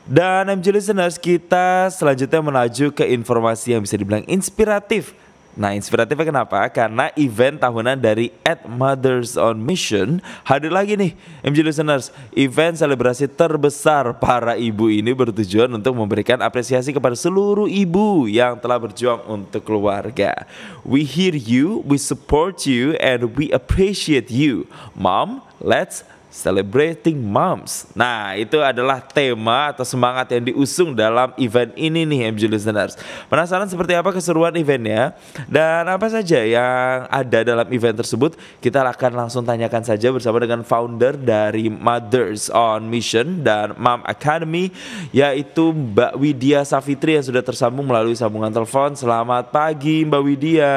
Dan MG Listeners, kita selanjutnya melaju ke informasi yang bisa dibilang inspiratif. Nah, inspiratifnya kenapa? Karena event tahunan dari @Mothers on Mission hadir lagi nih, MG Listeners. Event selebrasi terbesar para ibu ini bertujuan untuk memberikan apresiasi kepada seluruh ibu yang telah berjuang untuk keluarga. We hear you, we support you, and we appreciate you. Mom, let's Celebrating Moms. Nah, itu adalah tema atau semangat yang diusung dalam event ini nih, MG Listeners. Penasaran seperti apa keseruan eventnya? Dan apa saja yang ada dalam event tersebut? Kita akan langsung tanyakan saja bersama dengan founder dari Mothers on Mission dan Mom Academy, yaitu Mbak Widya Savitri yang sudah tersambung melalui sambungan telepon. Selamat pagi Mbak Widya.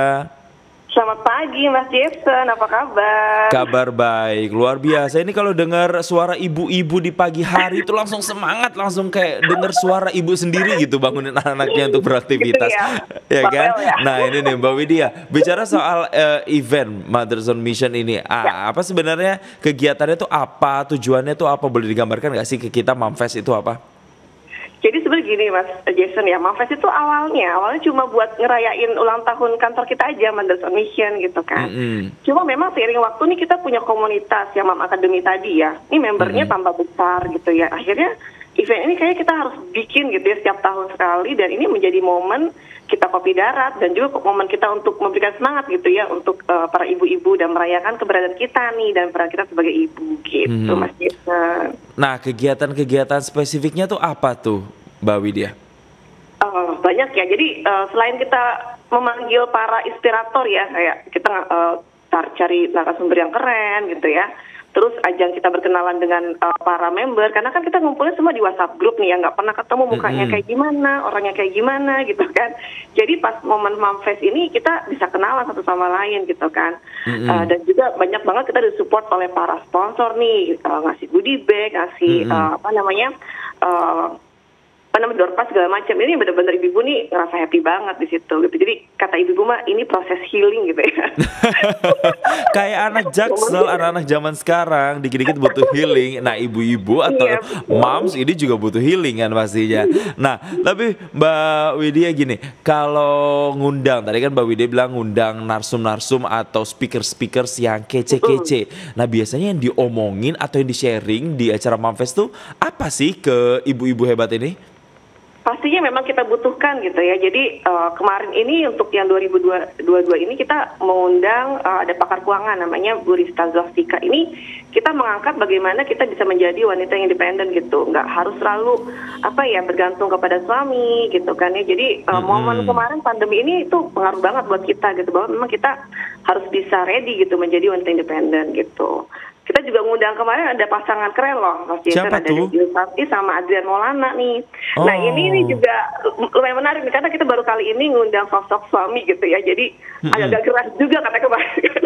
Selamat pagi Mas Jason, apa kabar? Kabar baik, luar biasa. Ini kalau dengar suara ibu-ibu di pagi hari itu langsung semangat, langsung kayak dengar suara ibu sendiri gitu bangunin anak-anaknya untuk beraktivitas. Gitu ya kan? Ya. Nah ini nih Mbak Widya, bicara soal event Mothers on Mission ini, apa sebenarnya kegiatannya itu apa, tujuannya itu apa, boleh digambarkan gak sih ke kita Momfest itu apa? Jadi sebenarnya gini Mas Jason ya, Momfest itu awalnya cuma buat ngerayain ulang tahun kantor kita aja, Mothers on Mission gitu kan. Cuma memang seiring waktu nih kita punya komunitas yang Mom Academy tadi ya, ini membernya tambah besar gitu ya. Akhirnya event ini kayaknya kita harus bikin gitu ya setiap tahun sekali, dan ini menjadi momen kita kopi darat dan juga momen kita untuk memberikan semangat gitu ya untuk para ibu-ibu dan merayakan keberadaan kita nih dan peran kita sebagai ibu gitu Mas Jason. Nah, kegiatan-kegiatan spesifiknya tuh apa tuh Mbak Widya? Banyak ya, jadi selain kita memanggil para inspirator ya, kayak kita cari narasumber yang keren gitu ya. Terus ajang kita berkenalan dengan para member, karena kan kita ngumpulnya semua di WhatsApp grup nih ya, nggak pernah ketemu mukanya kayak gimana, orangnya kayak gimana gitu kan. Jadi pas momen Momfest ini kita bisa kenalan satu sama lain gitu kan. Dan juga banyak banget kita disupport oleh para sponsor nih, ngasih goodie bag, ngasih door-pas segala macam. Ini benar-benar ibu-ibu nih ngerasa happy banget di situ gitu. Jadi kata ibu-ibu mah ini proses healing gitu ya. Kayak anak Jaksel, anak-anak zaman sekarang dikit-dikit butuh healing. Nah, ibu-ibu atau moms ini juga butuh healing kan pastinya. Nah, tapi Mbak Widya gini, kalau ngundang, tadi kan Mbak Widya bilang ngundang narsum-narsum atau speaker-speakers yang kece-kece. Nah, biasanya yang diomongin atau yang di-sharing di acara Momfest tuh apa sih ke ibu-ibu hebat ini? Pastinya memang kita butuhkan gitu ya. Jadi kemarin ini untuk yang 2022 ini kita mengundang ada pakar keuangan namanya Bu Rista Zoftika. Ini kita mengangkat bagaimana kita bisa menjadi wanita yang independen gitu. Nggak harus selalu bergantung kepada suami gitu kan ya. Jadi momen kemarin pandemi ini itu pengaruh banget buat kita gitu, bahwa memang kita harus bisa ready gitu menjadi wanita independen gitu. Kita juga ngundang kemarin ada pasangan keren loh, Mas Jason. Siapa ada tuh? Yusati sama Adrian Maulana nih. Nah ini juga lumayan menarik nih, karena kita baru kali ini ngundang sosok suami gitu ya. Jadi agak keras juga kata kemarin.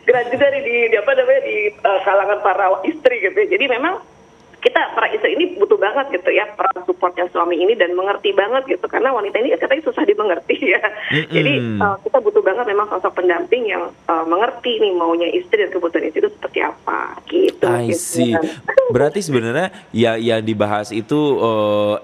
keras juga nih di kalangan para istri gitu ya. Jadi memang kita para istri ini butuh banget gitu ya peran supportnya suami ini, dan mengerti banget gitu, karena wanita ini katanya susah dimengerti ya. Jadi kita butuh banget memang sosok pendamping yang mengerti nih maunya istri dan kebutuhan istri itu seperti apa gitu. I see. Berarti sebenarnya ya yang dibahas itu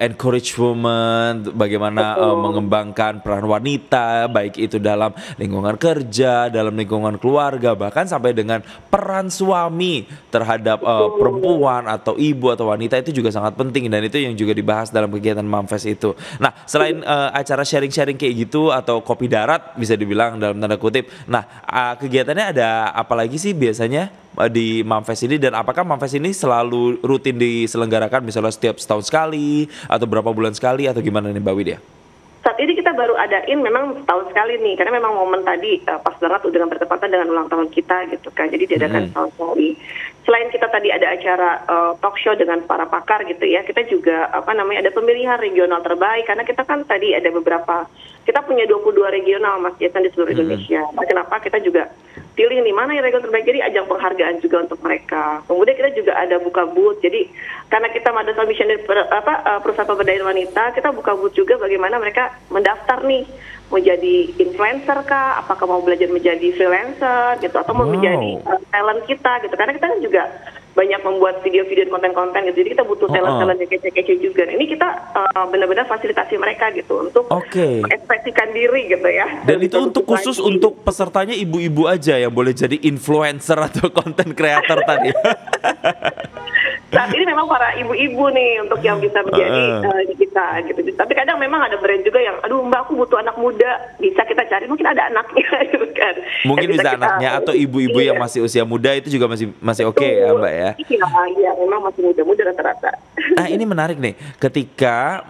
encourage women, bagaimana mengembangkan peran wanita, baik itu dalam lingkungan kerja, dalam lingkungan keluarga, bahkan sampai dengan peran suami terhadap perempuan atau ibu atau wanita itu juga sangat penting, dan itu yang juga dibahas dalam kegiatan Momfest itu. Nah, selain acara sharing-sharing kayak gitu atau kopi darat bisa dibilang dalam tanda kutip. Nah, kegiatannya ada apa lagi sih biasanya di Momfest ini, dan apakah Momfest ini selalu rutin diselenggarakan misalnya setiap setahun sekali atau berapa bulan sekali atau gimana nih Mbak Widya? Saat ini kita baru adain memang setahun sekali nih, karena memang momen tadi pas banget dengan bertepatan dengan ulang tahun kita gitu kan. Jadi diadakan setahun sekali. Selain kita tadi ada acara talk show dengan para pakar gitu ya, kita juga ada pemilihan regional terbaik, karena kita kan tadi ada beberapa, kita punya 22 regional Mas Jason di seluruh Indonesia. Nah, kenapa kita juga pilih nih mana yang regional terbaik, jadi ajang penghargaan juga untuk mereka. Kemudian kita juga ada buka booth, jadi karena kita Mothers on Mission perusahaan pemberdayaan wanita, kita buka booth juga bagaimana mereka mendaftar nih mau jadi influencer kah, apakah mau belajar menjadi freelancer gitu, atau mau menjadi talent kita gitu, karena kita kan juga banyak membuat video-video dan konten-konten gitu. Jadi kita butuh talent-talent yang kece-kece juga. Nah, ini kita benar-benar fasilitasi mereka gitu untuk mengekspresikan diri gitu ya. Dan itu untuk khusus untuk pesertanya ibu-ibu aja yang boleh jadi influencer atau konten kreator tadi. Saat ini memang para ibu-ibu nih untuk yang bisa menjadi kita gitu. Tapi kadang memang ada brand juga yang, aduh Mbak aku butuh anak muda, bisa kita cari, mungkin ada anaknya gitu kan. Mungkin bisa anaknya atau ibu-ibu yang masih usia muda itu juga masih oke ya Mbak ya. Iya, memang masih muda-muda rata-rata. Nah ini menarik nih, ketika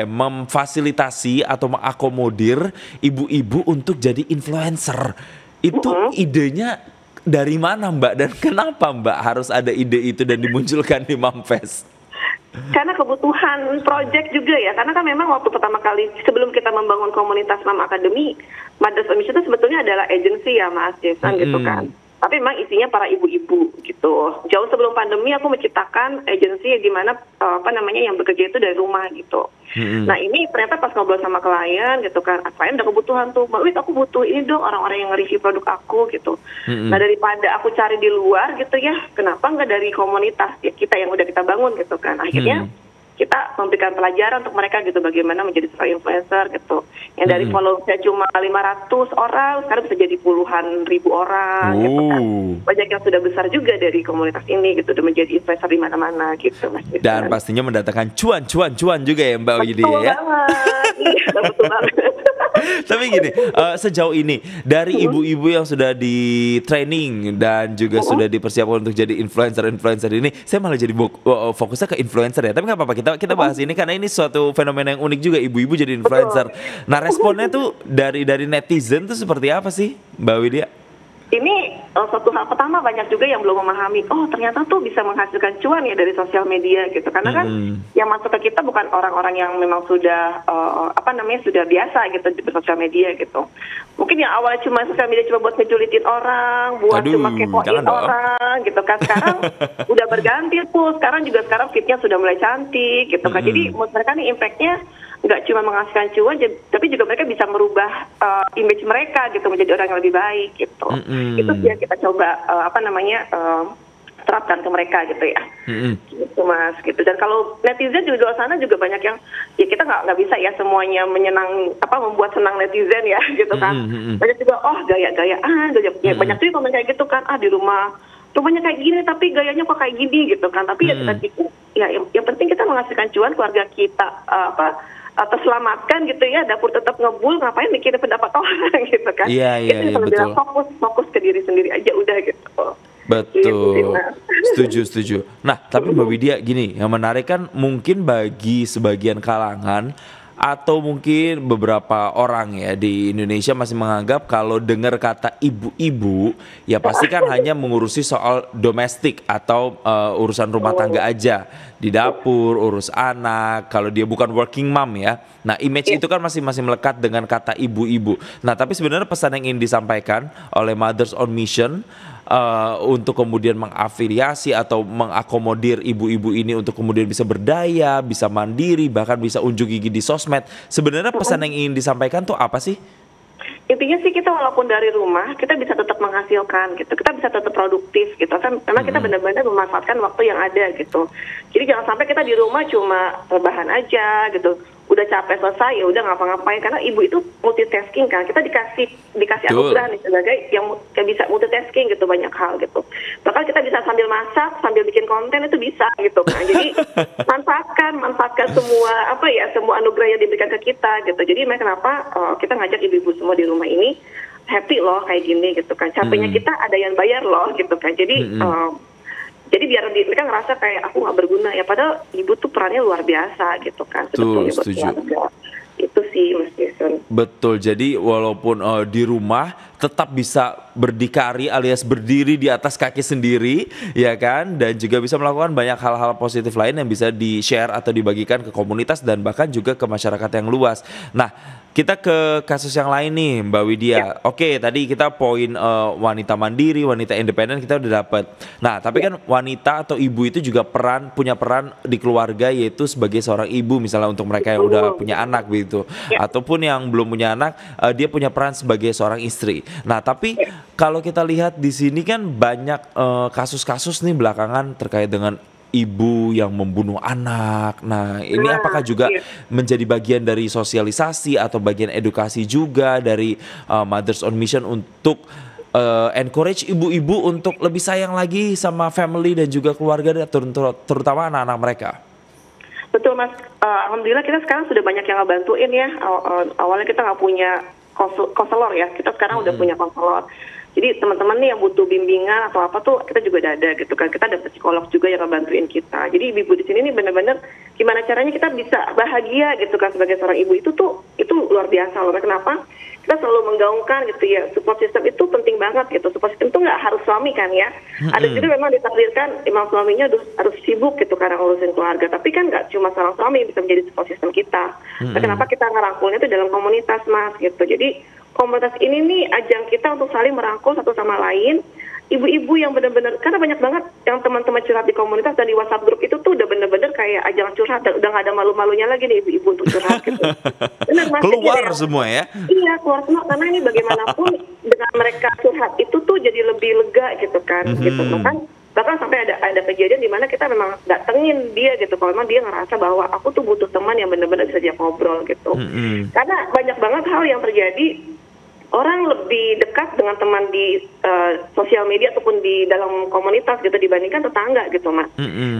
memfasilitasi atau mengakomodir ibu-ibu untuk jadi influencer, itu idenya dari mana Mbak dan kenapa Mbak harus ada ide itu dan dimunculkan di Mamfest? Karena kebutuhan project juga ya, karena kan memang waktu pertama kali sebelum kita membangun komunitas Mom Academy, Mothers on Mission itu sebetulnya adalah agensi ya Mas Jason gitu kan. Tapi memang isinya para ibu-ibu gitu. Jauh sebelum pandemi aku menciptakan agensi di mana yang bekerja itu dari rumah gitu. Nah ini ternyata pas ngobrol sama klien gitu kan, klien ada kebutuhan tuh, Mbak Wit aku butuh ini dong orang-orang yang nge-review produk aku gitu. Nah daripada aku cari di luar gitu ya, kenapa nggak dari komunitas ya, kita yang udah kita bangun gitu kan. Akhirnya kita memberikan pelajaran untuk mereka gitu, bagaimana menjadi seorang influencer gitu. Yang dari followersnya cuma 500 orang, sekarang bisa jadi puluhan ribu orang gitu kan. Banyak yang sudah besar juga dari komunitas ini gitu, udah menjadi influencer di mana-mana gitu Mas. Dan pastinya mendatangkan cuan juga ya Mbak Widi ya. Iya, betul banget. Tapi gini, sejauh ini dari ibu-ibu yang sudah di training dan juga sudah dipersiapkan untuk jadi influencer ini, saya malah jadi fokusnya ke influencer ya. Tapi nggak apa-apa, kita bahas ini karena ini suatu fenomena yang unik juga, ibu-ibu jadi influencer. Nah responnya tuh dari netizen tuh seperti apa sih Mbak Widya? Ini suatu hal pertama, banyak juga yang belum memahami, oh ternyata tuh bisa menghasilkan cuan ya dari sosial media gitu. Karena kan yang masuk ke kita bukan orang-orang yang memang sudah sudah biasa gitu di sosial media gitu. Mungkin yang awalnya cuma sosial media cuma buat ngejulitin orang, buat cuma kepoin orang gitu kan. Sekarang udah berganti tuh, sekarang fitnya sudah mulai cantik gitu kan. Jadi menurut mereka nih impactnya nggak cuma menghasilkan cuan, tapi juga mereka bisa merubah image mereka gitu menjadi orang yang lebih baik gitu. Itu sih yang kita coba terapkan ke mereka gitu ya. Gitu Mas gitu. Dan kalau netizen juga di luar sana juga banyak yang ya kita nggak bisa ya semuanya membuat senang netizen ya gitu kan. Banyak juga gaya-gayaan, banyak juga komen kayak gitu kan, di rumahnya kayak gini tapi gayanya kok kayak gini gitu kan. Tapi ya kita pikir ya yang penting kita menghasilkan cuan, keluarga kita terselamatkan gitu ya, dapur tetap ngebul, ngapain mikirin pendapat orang gitu kan. Iya betul. Fokus ke diri sendiri aja udah gitu. Betul, setuju. Nah tapi Mbak Widya gini, yang menarik kan mungkin bagi sebagian kalangan atau mungkin beberapa orang ya di Indonesia masih menganggap kalau dengar kata ibu-ibu ya pasti kan hanya mengurusi soal domestik atau urusan rumah tangga aja, di dapur, urus anak, kalau dia bukan working mom ya. Nah image itu kan masih melekat dengan kata ibu-ibu. Nah tapi sebenarnya pesan yang ingin disampaikan oleh Mothers on Mission untuk kemudian mengafiliasi atau mengakomodir ibu-ibu ini untuk kemudian bisa berdaya, bisa mandiri, bahkan bisa unjuk gigi di sosmed. Sebenarnya pesan yang ingin disampaikan tuh apa sih? Intinya sih kita walaupun dari rumah kita bisa tetap menghasilkan gitu, kita bisa tetap produktif gitu kan. Memang kita benar-benar memanfaatkan waktu yang ada gitu. Jadi jangan sampai kita di rumah cuma rebahan aja gitu, udah capek selesai ya udah ngapa-ngapain, karena ibu itu multitasking kan. Kita dikasih anugerah nih sebagai yang bisa multitasking gitu, banyak hal gitu. Bahkan kita bisa sambil masak, sambil bikin konten itu bisa gitu kan. Jadi manfaatkan semua anugerah yang diberikan ke kita gitu. Jadi kenapa kita ngajak ibu-ibu semua di rumah ini happy loh kayak gini gitu kan. Capeknya kita ada yang bayar loh gitu kan. Jadi biar mereka ngerasa kayak aku nggak berguna ya, padahal ibu tuh perannya luar biasa gitu kan. Setuju. Itu sih Mas Jason. Betul, jadi walaupun di rumah tetap bisa berdikari alias berdiri di atas kaki sendiri ya kan, dan juga bisa melakukan banyak hal-hal positif lain yang bisa di-share atau dibagikan ke komunitas dan bahkan juga ke masyarakat yang luas. Nah kita ke kasus yang lain nih Mbak Widya. Oke, tadi kita poin wanita mandiri, wanita independen kita udah dapat. Nah tapi kan wanita atau ibu itu juga punya peran di keluarga, yaitu sebagai seorang ibu misalnya untuk mereka yang udah punya anak begitu, ataupun yang belum punya anak, dia punya peran sebagai seorang istri. Nah, tapi kalau kita lihat di sini kan banyak kasus-kasus nih belakangan terkait dengan ibu yang membunuh anak. Nah, ini apakah juga Iya. menjadi bagian dari sosialisasi atau bagian edukasi juga dari Mothers on Mission untuk encourage ibu-ibu untuk lebih sayang lagi sama family dan juga keluarga dan terutama anak-anak mereka? Betul Mas, alhamdulillah kita sekarang sudah banyak yang ngebantuin ya. Awalnya kita nggak punya konselor ya, kita sekarang udah punya konselor. Jadi teman-teman nih yang butuh bimbingan atau apa tuh kita juga ada gitu kan. Kita ada psikolog juga yang ngebantuin kita. Jadi ibu di sini nih benar-benar gimana caranya kita bisa bahagia gitu kan sebagai seorang ibu itu luar biasa loh. Kenapa? Kita selalu menggaungkan gitu ya, support system itu penting banget gitu. Support system itu nggak harus suami kan ya. Ada juga memang ditakdirkan emang suaminya harus sibuk gitu karena ngurusin keluarga. Tapi kan nggak cuma seorang suami bisa menjadi support system kita. Nah, kenapa kita ngerangkulnya itu dalam komunitas Mas gitu. Jadi komunitas ini nih ajang kita untuk saling merangkul satu sama lain. Ibu-ibu yang benar-benar, karena banyak banget yang teman-teman curhat di komunitas dan di WhatsApp grup itu tuh udah benar-benar kayak ajang curhat dan udah nggak ada malu-malunya lagi nih ibu-ibu untuk curhat gitu. Benar, Mas, Keluar ya. semua ya? Iya, keluar semua karena ini bagaimanapun dengan mereka curhat itu tuh jadi lebih lega gitu kan. Gitu. Bahkan sampai ada kejadian di mana kita memang datengin dia gitu kalau memang dia ngerasa bahwa aku tuh butuh teman yang benar-benar bisa dia ngobrol gitu. Karena banyak banget hal yang terjadi. Orang lebih dekat dengan teman di sosial media ataupun di dalam komunitas gitu dibandingkan tetangga gitu Mas.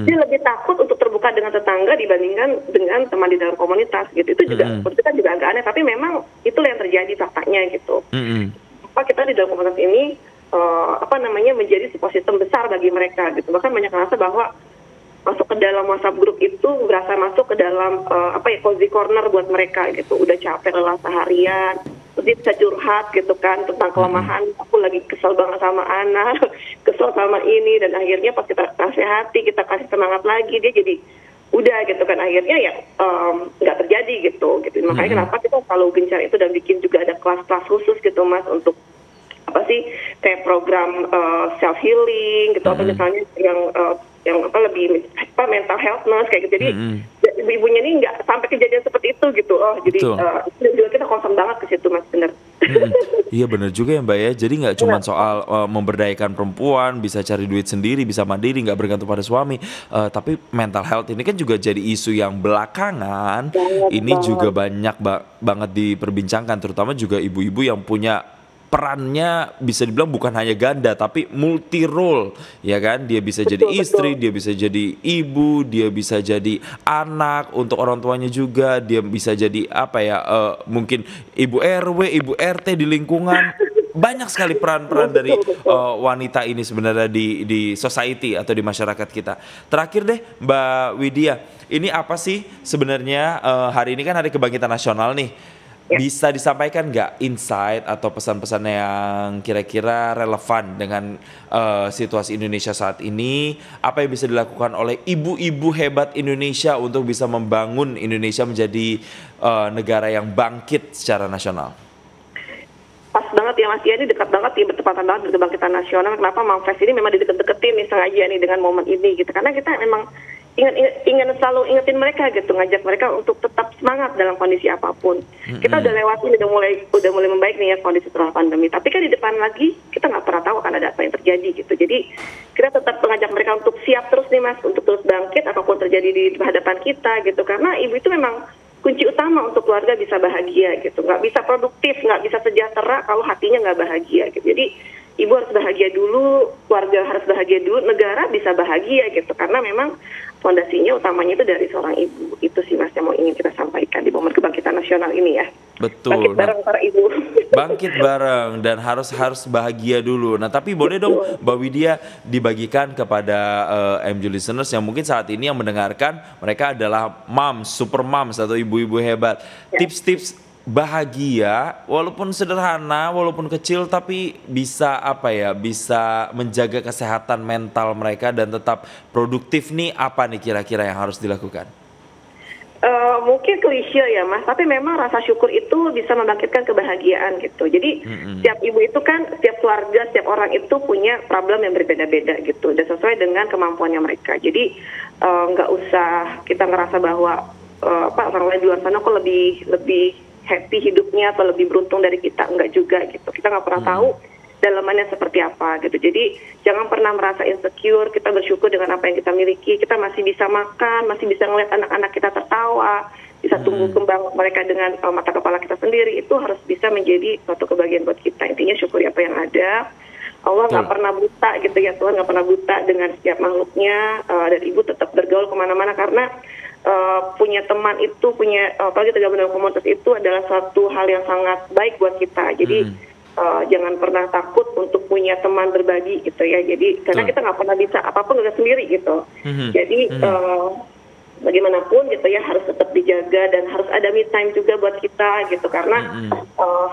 Dia lebih takut untuk terbuka dengan tetangga dibandingkan dengan teman di dalam komunitas gitu. Itu juga itu kan juga agak aneh tapi memang itulah yang terjadi faktanya gitu. Kita di dalam komunitas ini menjadi sebuah sistem besar bagi mereka gitu. Bahkan banyak ngerasa bahwa masuk ke dalam WhatsApp grup itu berasa masuk ke dalam cozy corner buat mereka gitu. Udah capek lelah seharian. Terus dia bisa curhat gitu kan tentang kelemahan, aku lagi kesel banget sama anak, kesel sama ini, dan akhirnya pas kita nasihati, kita kasih semangat lagi, dia jadi udah gitu kan akhirnya ya nggak terjadi gitu. Makanya kenapa kita selalu gencar itu dan bikin juga ada kelas-kelas khusus gitu Mas untuk kayak program self healing gitu atau misalnya yang lebih mental healthness kayak gitu. Jadi ibu-ibunya ini nggak sampai kejadian seperti itu gitu. Jadi juga kita concern banget ke situ Mas, bener. Iya bener juga ya Mbak ya. Jadi nggak cuma soal memberdayakan perempuan, bisa cari duit sendiri, bisa mandiri, nggak bergantung pada suami. Tapi mental health ini kan juga jadi isu yang belakangan ini juga banyak banget diperbincangkan, terutama juga ibu-ibu yang punya perannya bisa dibilang bukan hanya ganda tapi multi role ya kan, dia bisa jadi istri, dia bisa jadi ibu, dia bisa jadi anak untuk orang tuanya juga, dia bisa jadi mungkin ibu RW, ibu RT di lingkungan. Banyak sekali peran-peran dari wanita ini sebenarnya di society atau di masyarakat kita. Terakhir deh Mbak Widya, ini apa sih sebenarnya hari ini kan Hari Kebangkitan Nasional nih. Bisa disampaikan nggak insight atau pesan-pesan yang kira-kira relevan dengan situasi Indonesia saat ini? Apa yang bisa dilakukan oleh ibu-ibu hebat Indonesia untuk bisa membangun Indonesia menjadi negara yang bangkit secara nasional? Pas banget ya Mas, ini dekat banget ya, bertepatan banget dengan Kebangkitan Nasional. Kenapa Mamfest ini memang dideket-deketin nih sengaja nih dengan momen ini gitu. Karena kita memang ingin selalu ingetin mereka gitu, ngajak mereka untuk tetap semangat dalam kondisi apapun. Kita udah lewatin, udah mulai membaik nih ya kondisi setelah pandemi. Tapi kan di depan lagi kita nggak pernah tahu akan ada apa yang terjadi gitu. Jadi kita tetap mengajak mereka untuk siap terus nih Mas, untuk terus bangkit apapun terjadi di hadapan kita gitu. Karena ibu itu memang kunci utama untuk keluarga bisa bahagia gitu. Nggak bisa produktif, nggak bisa sejahtera kalau hatinya nggak bahagia gitu. Jadi ibu harus bahagia dulu, keluarga harus bahagia dulu, negara bisa bahagia gitu. Karena memang fondasinya utamanya itu dari seorang ibu. Itu sih Mas yang mau ingin kita sampaikan di momen kebangkitan nasional ini ya. Betul. Bangkit bareng para ibu. Bangkit bareng dan harus bahagia dulu. Nah tapi boleh dong Mbak Widya dibagikan kepada MJ listeners yang mungkin saat ini yang mendengarkan, mereka adalah moms, super moms atau ibu-ibu hebat. Tips-tips bahagia walaupun sederhana, walaupun kecil tapi bisa bisa menjaga kesehatan mental mereka dan tetap produktif nih, apa nih kira-kira yang harus dilakukan? Mungkin klise ya Mas, tapi memang rasa syukur itu bisa membangkitkan kebahagiaan gitu. Jadi setiap ibu itu kan, setiap keluarga, setiap orang itu punya problem yang berbeda-beda gitu, dan sesuai dengan kemampuannya mereka. Jadi nggak usah kita ngerasa bahwa orang lain di luar sana kok lebih happy hidupnya atau lebih beruntung dari kita, enggak juga gitu. Kita nggak pernah tahu dalamannya seperti apa gitu. Jadi jangan pernah merasa insecure, kita bersyukur dengan apa yang kita miliki, kita masih bisa makan, masih bisa ngeliat anak-anak kita tertawa, bisa tumbuh kembang mereka dengan mata kepala kita sendiri, itu harus bisa menjadi suatu kebahagiaan buat kita. Intinya syukuri apa yang ada. Allah nggak pernah buta gitu ya, Tuhan nggak pernah buta dengan setiap makhluknya, dan Ibu tetap bergaul kemana-mana karena punya teman itu, punya apalagi tergabung dalam komunitas itu adalah suatu hal yang sangat baik buat kita. Jadi jangan pernah takut untuk punya teman berbagi gitu ya. Jadi karena kita nggak pernah bisa apapun nggak sendiri gitu. Jadi bagaimanapun gitu ya harus tetap dijaga dan harus ada me time juga buat kita gitu, karena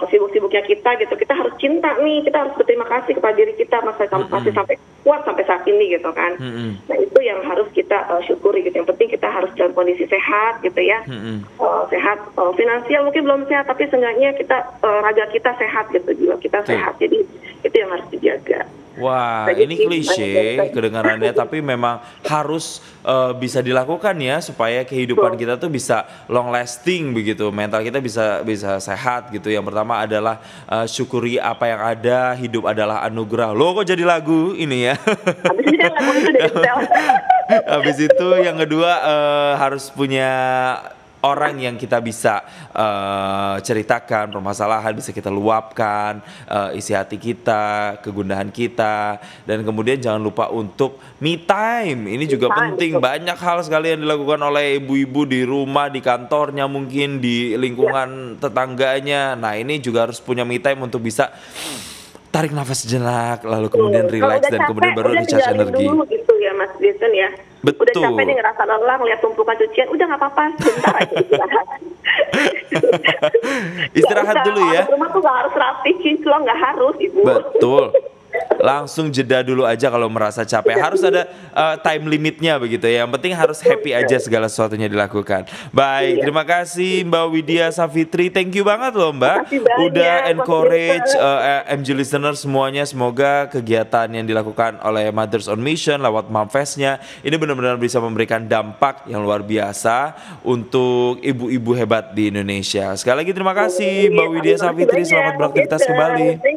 sesibuk-sibuknya kita gitu, kita harus cinta nih, kita harus berterima kasih kepada diri kita masih sampai kuat sampai saat ini gitu kan. Nah itu yang harus kita syukuri gitu. Yang penting kita harus dalam kondisi sehat gitu ya, sehat finansial mungkin belum sehat tapi seenggaknya kita raga kita sehat gitu, jiwa kita sehat. Jadi itu yang harus dijaga. Wah, ini klise kedengarannya, tapi memang harus bisa dilakukan ya supaya kehidupan kita tuh bisa long lasting begitu, mental kita bisa sehat gitu. Yang pertama adalah syukuri apa yang ada, hidup adalah anugerah. Loh kok jadi lagu ini ya? Habis itu yang kedua harus punya orang yang kita bisa ceritakan permasalahan, bisa kita luapkan isi hati kita, kegundahan kita, dan kemudian jangan lupa untuk me time. Ini juga penting. Banyak hal sekali yang dilakukan oleh ibu-ibu di rumah, di kantornya, mungkin di lingkungan tetangganya. Nah ini juga harus punya me time untuk bisa tarik nafas jenak, lalu kemudian relax dan kemudian baru recharge energi. Dulu gitu ya Mas Jason ya. Betul. Udah capek nih ngerasa lelah ngeliat tumpukan cucian, udah nggak apa-apa, sebentar aja istirahat. Istirahat dulu ya. Rumah tuh nggak harus rapi, kinclong nggak harus Ibu. Betul. Langsung jeda dulu aja kalau merasa capek. Harus ada time limitnya begitu ya. Yang penting harus happy aja segala sesuatunya dilakukan. Baik, terima kasih Mbak Widya Savitri. Thank you banget loh Mbak. Udah encourage MG listener semuanya. Semoga kegiatan yang dilakukan oleh Mothers on Mission lewat Momfest-nya ini benar-benar bisa memberikan dampak yang luar biasa untuk ibu-ibu hebat di Indonesia. Sekali lagi terima kasih Mbak Widya Savitri. Selamat beraktivitas kembali.